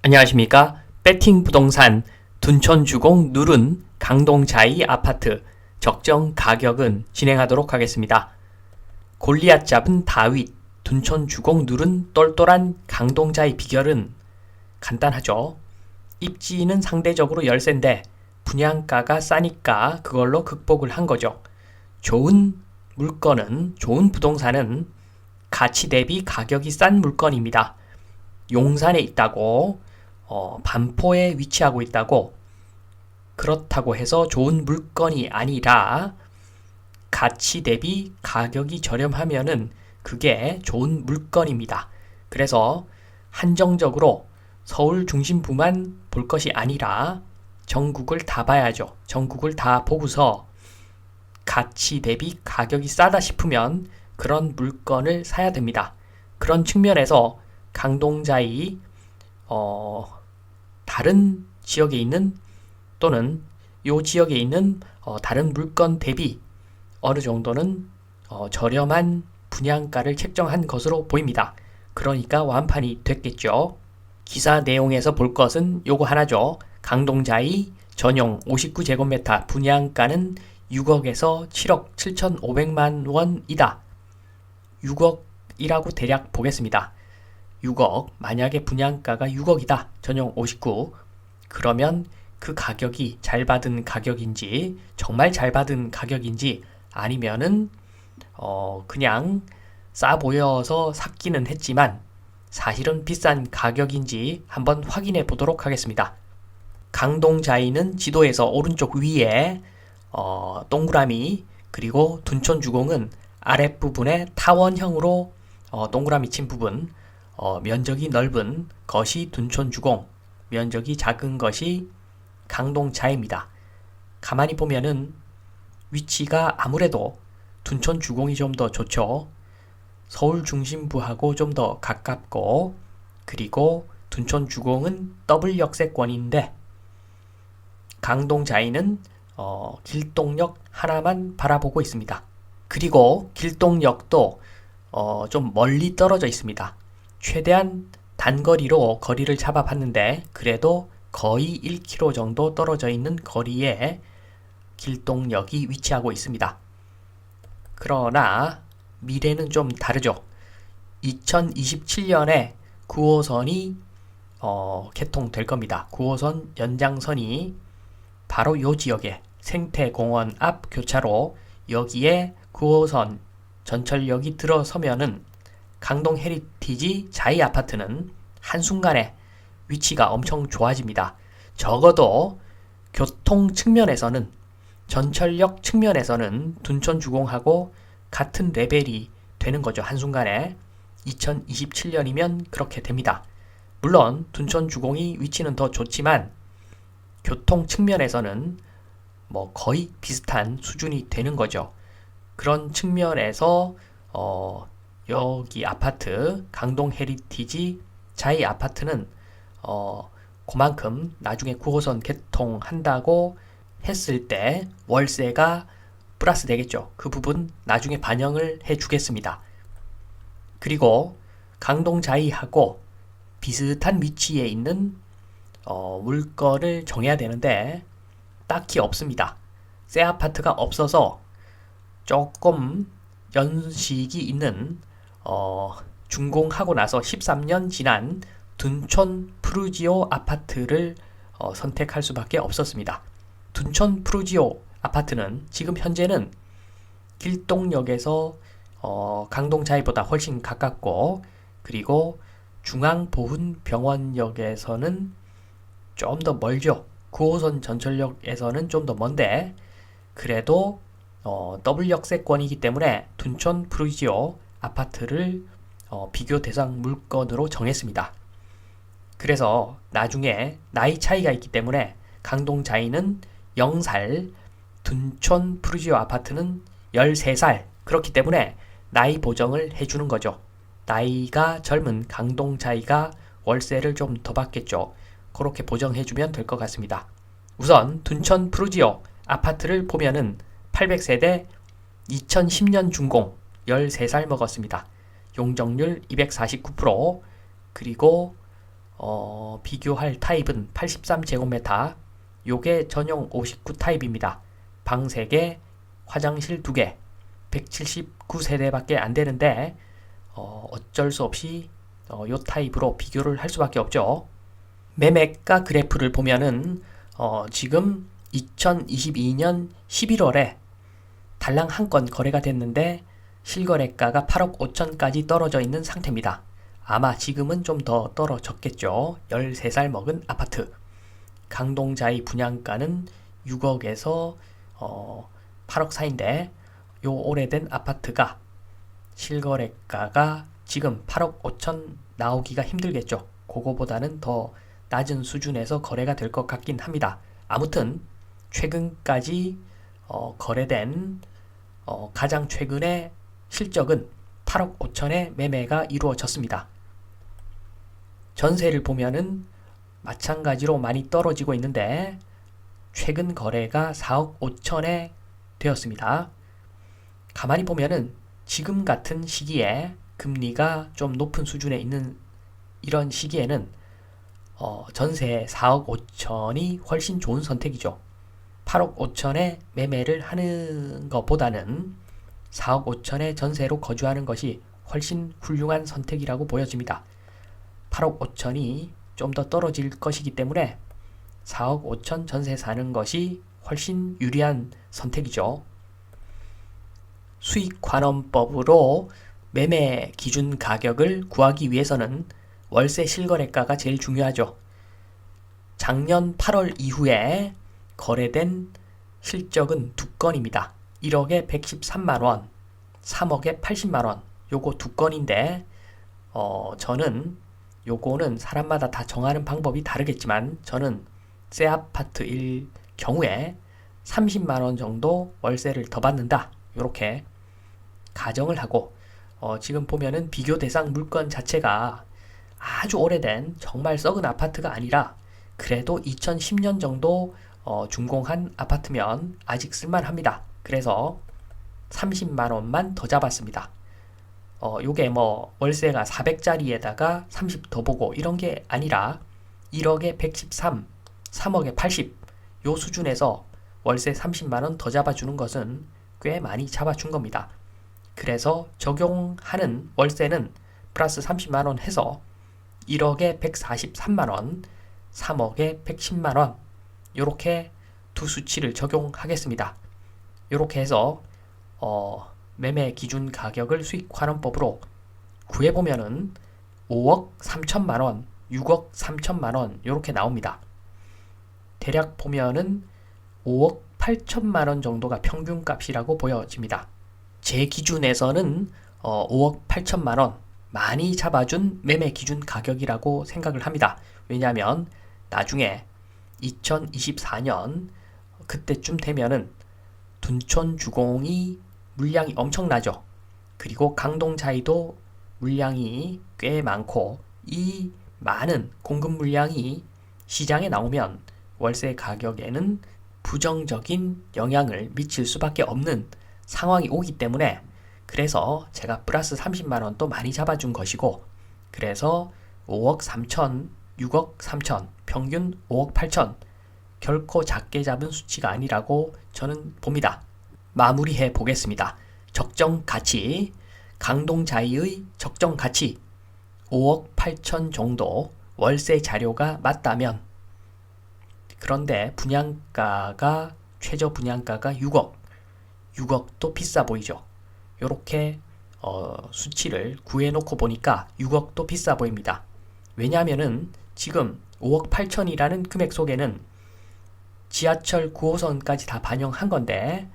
안녕하십니까? 배팅 부동산 둔촌주공 누른 강동자이 아파트 적정 가격은 진행하도록 하겠습니다. 골리앗 잡은 다윗 둔촌주공 누른 똘똘한 강동자이 비결은 간단하죠. 입지는 상대적으로 열세인데 분양가가 싸니까 그걸로 극복을 한 거죠. 좋은 물건은, 좋은 부동산은 가치 대비 가격이 싼 물건입니다. 용산에 있다고, 반포에 위치하고 있다고, 그렇다고 해서 좋은 물건이 아니라 가치 대비 가격이 저렴하면은 그게 좋은 물건입니다. 그래서 한정적으로 서울 중심부만 볼 것이 아니라 전국을 다 봐야죠. 전국을 다 보고서 가치 대비 가격이 싸다 싶으면 그런 물건을 사야 됩니다. 그런 측면에서 강동자이 다른 지역에 있는 또는 이 지역에 있는 다른 물건 대비 어느 정도는 저렴한 분양가를 책정한 것으로 보입니다. 그러니까 완판이 됐겠죠. 기사 내용에서 볼 것은 요거 하나죠. 강동자이 전용 59제곱미터 분양가는 6억에서 7억 7,500만 원이다. 6억이라고 대략 보겠습니다. 6억, 만약에 분양가가 6억이다. 전용 59. 그러면 그 가격이 잘 받은 가격인지, 정말 잘 받은 가격인지, 아니면은 그냥 싸 보여서 샀기는 했지만 사실은 비싼 가격인지 한번 확인해 보도록 하겠습니다. 강동자이는 지도에서 오른쪽 위에 동그라미, 그리고 둔촌주공은 아랫부분에 타원형으로 동그라미 친 부분, 면적이 넓은 것이 둔촌주공, 면적이 작은 것이 강동자이입니다. 가만히 보면은 위치가 아무래도 둔촌주공이 좀 더 좋죠. 서울 중심부하고 좀 더 가깝고, 그리고 둔촌주공은 더블 역세권인데 강동자이는 길동역 하나만 바라보고 있습니다. 그리고 길동역도 좀 멀리 떨어져 있습니다. 최대한 단거리로 거리를 잡아봤는데 그래도 거의 1km 정도 떨어져 있는 거리에 길동역이 위치하고 있습니다. 그러나 미래는 좀 다르죠. 2027년에 9호선이 개통될 겁니다. 9호선 연장선이 바로 이 지역에 생태공원 앞 교차로 여기에 9호선 전철역이 들어서면은 강동 헤리티지 자이 아파트는 한순간에 위치가 엄청 좋아집니다. 적어도 교통 측면에서는, 전철역 측면에서는 둔촌주공하고 같은 레벨이 되는 거죠. 한순간에 2027년이면 그렇게 됩니다. 물론 둔촌주공이 위치는 더 좋지만 교통 측면에서는 뭐 거의 비슷한 수준이 되는 거죠. 그런 측면에서 여기 아파트 강동 헤리티지 자이 아파트는 그만큼 나중에 9호선 개통한다고 했을 때 월세가 플러스 되겠죠. 그 부분 나중에 반영을 해주겠습니다. 그리고 강동자이하고 비슷한 위치에 있는 물건을 정해야 되는데 딱히 없습니다. 새 아파트가 없어서 조금 연식이 있는 준공하고 나서 13년 지난 둔촌 푸르지오 아파트를 선택할 수밖에 없었습니다. 둔촌 푸르지오 아파트는 지금 현재는 길동역에서 강동자이보다 훨씬 가깝고, 그리고 중앙보훈병원역에서는 좀 더 멀죠. 9호선 전철역에서는 좀 더 먼데 그래도 더블 역세권이기 때문에 둔촌 푸르지오 아파트를 비교 대상 물건으로 정했습니다. 그래서 나중에 나이 차이가 있기 때문에 강동자이는 0살, 둔촌 푸르지오 아파트는 13살, 그렇기 때문에 나이 보정을 해주는 거죠. 나이가 젊은 강동자이가 월세를 좀 더 받겠죠. 그렇게 보정해주면 될 것 같습니다. 우선 둔촌 푸르지오 아파트를 보면은 800세대 2010년 준공 13살 먹었습니다. 용적률 249%, 그리고 비교할 타입은 83제곱미터, 요게 전용 59 타입입니다. 방 3개, 화장실 2개, 179세대밖에 안 되는데 어쩔 수 없이 요 타입으로 비교를 할 수밖에 없죠. 매매가 그래프를 보면은 지금 2022년 11월에 달랑 한 건 거래가 됐는데 실거래가가 8억 5천까지 떨어져 있는 상태입니다. 아마 지금은 좀 더 떨어졌겠죠. 13살 먹은 아파트. 강동자의 분양가는 6억에서 8억 사이인데 요 오래된 아파트가 실거래가가 지금 8억 5천 나오기가 힘들겠죠. 그거보다는 더 낮은 수준에서 거래가 될 것 같긴 합니다. 아무튼 최근까지 거래된 가장 최근의 실적은 8억 5천에 매매가 이루어졌습니다. 전세를 보면은 마찬가지로 많이 떨어지고 있는데 최근 거래가 4억 5천에 되었습니다. 가만히 보면은 지금 같은 시기에 금리가 좀 높은 수준에 있는 이런 시기에는 전세 4억 5천이 훨씬 좋은 선택이죠. 8억 5천에 매매를 하는 것보다는 4억 5천에 전세로 거주하는 것이 훨씬 훌륭한 선택이라고 보여집니다. 8억 5천이 좀 더 떨어질 것이기 때문에 4억 5천 전세 사는 것이 훨씬 유리한 선택이죠. 수익환원법으로 매매 기준 가격을 구하기 위해서는 월세 실거래가가 제일 중요하죠. 작년 8월 이후에 거래된 실적은 두 건입니다. 1억에 113만원, 3억에 80만원. 요거 두 건인데 저는 요거는 사람마다 다 정하는 방법이 다르겠지만 저는 새 아파트일 경우에 30만원 정도 월세를 더 받는다. 요렇게 가정을 하고 지금 보면은 비교 대상 물건 자체가 아주 오래된 정말 썩은 아파트가 아니라 그래도 2010년 정도 준공한 아파트면 아직 쓸만합니다. 그래서 30만원만 더 잡았습니다. 요게 뭐 월세가 400짜리에다가 30 더 보고 이런 게 아니라 1억에 113, 3억에 80 요 수준에서 월세 30만원 더 잡아주는 것은 꽤 많이 잡아준 겁니다. 그래서 적용하는 월세는 플러스 30만원 해서 1억에 143만원, 3억에 110만원 요렇게 두 수치를 적용하겠습니다. 요렇게 해서 매매 기준 가격을 수익환원법으로 구해보면은 5억 3천만원, 6억 3천만원 요렇게 나옵니다. 대략 보면은 5억 8천만원 정도가 평균값이라고 보여집니다. 제 기준에서는 5억 8천만원 많이 잡아준 매매 기준 가격이라고 생각을 합니다. 왜냐하면 나중에 2024년 그때쯤 되면은 둔촌 주공이 물량이 엄청나죠. 그리고 강동자이도 물량이 꽤 많고 이 많은 공급 물량이 시장에 나오면 월세 가격에는 부정적인 영향을 미칠 수밖에 없는 상황이 오기 때문에 그래서 제가 플러스 30만원 또 많이 잡아준 것이고 그래서 5억 3천, 6억 3천, 평균 5억 8천 결코 작게 잡은 수치가 아니라고 저는 봅니다. 마무리해 보겠습니다. 적정 가치, 강동자이의 적정 가치 5억 8천 정도 월세 자료가 맞다면 그런데 분양가가 최저 분양가가 6억도 비싸 보이죠. 요렇게 수치를 구해놓고 보니까 6억도 비싸 보입니다. 왜냐하면은 지금 5억 8천이라는 금액 속에는 지하철 9호선까지 다 반영한 건데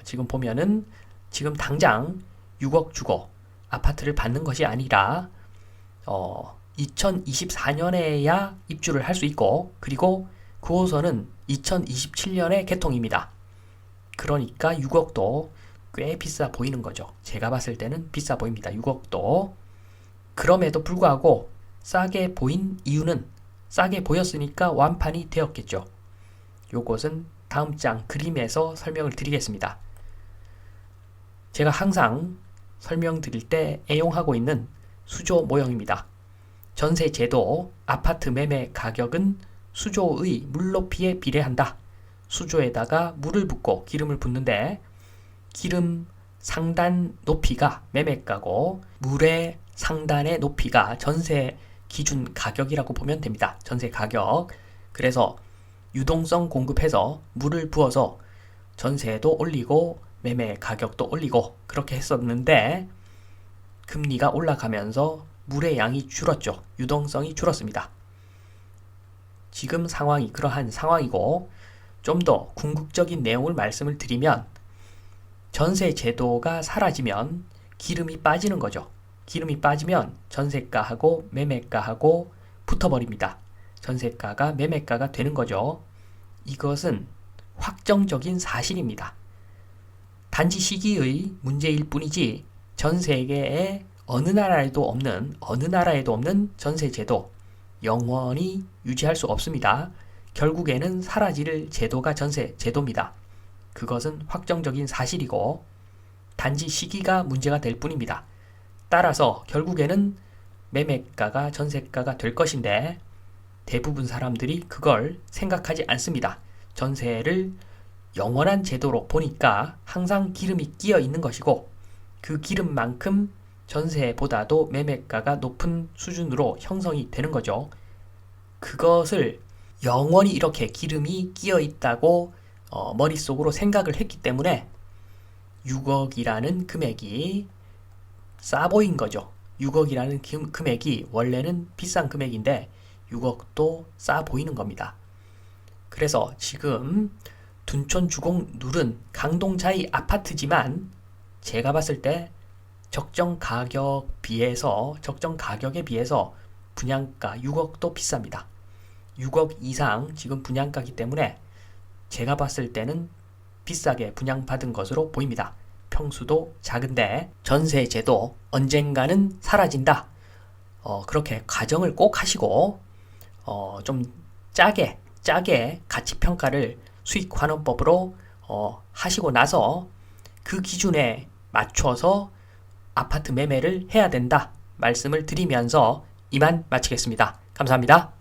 지금 보면은 지금 당장 6억 주고 아파트를 받는 것이 아니라 2024년에야 입주를 할 수 있고 그리고 9호선은 2027년에 개통입니다. 그러니까 6억도 꽤 비싸 보이는 거죠. 제가 봤을 때는 비싸 보입니다. 6억도. 그럼에도 불구하고 싸게 보인 이유는 싸게 보였으니까 완판이 되었겠죠. 요것은 다음 장 그림에서 설명을 드리겠습니다. 제가 항상 설명드릴 때 애용하고 있는 수조 모형입니다. 전세 제도 아파트 매매 가격은 수조의 물높이에 비례한다. 수조에다가 물을 붓고 기름을 붓는데 기름 상단 높이가 매매가고 물의 상단의 높이가 전세 기준 가격이라고 보면 됩니다. 전세 가격. 그래서 유동성 공급해서 물을 부어서 전세도 올리고 매매 가격도 올리고 그렇게 했었는데 금리가 올라가면서 물의 양이 줄었죠. 유동성이 줄었습니다. 지금 상황이 그러한 상황이고 좀 더 궁극적인 내용을 말씀을 드리면 전세 제도가 사라지면 기름이 빠지는 거죠. 기름이 빠지면 전세가하고 매매가하고 붙어버립니다. 전세가가 매매가가 되는 거죠. 이것은 확정적인 사실입니다. 단지 시기의 문제일 뿐이지 전 세계의 어느 나라에도 없는 전세 제도 영원히 유지할 수 없습니다. 결국에는 사라질 제도가 전세 제도입니다. 그것은 확정적인 사실이고 단지 시기가 문제가 될 뿐입니다. 따라서 결국에는 매매가가 전세가가 될 것인데 대부분 사람들이 그걸 생각하지 않습니다. 전세를 영원한 제도로 보니까 항상 기름이 끼어 있는 것이고 그 기름만큼 전세보다도 매매가가 높은 수준으로 형성이 되는 거죠. 그것을 영원히 이렇게 기름이 끼어 있다고 머릿속으로 생각을 했기 때문에 6억이라는 금액이 싸 보인 거죠. 6억이라는 금액이 원래는 비싼 금액인데 6억도 싸 보이는 겁니다. 그래서 지금 둔촌 주공 누른 강동차의 아파트지만 제가 봤을 때 적정 가격에 비해서 분양가 6억도 비쌉니다. 6억 이상 지금 분양가기 때문에 제가 봤을 때는 비싸게 분양받은 것으로 보입니다. 평수도 작은데 전세제도 언젠가는 사라진다. 그렇게 가정을 꼭 하시고 좀 짜게 가치평가를 수익환원법으로 하시고 나서 그 기준에 맞춰서 아파트 매매를 해야 된다 말씀을 드리면서 이만 마치겠습니다. 감사합니다.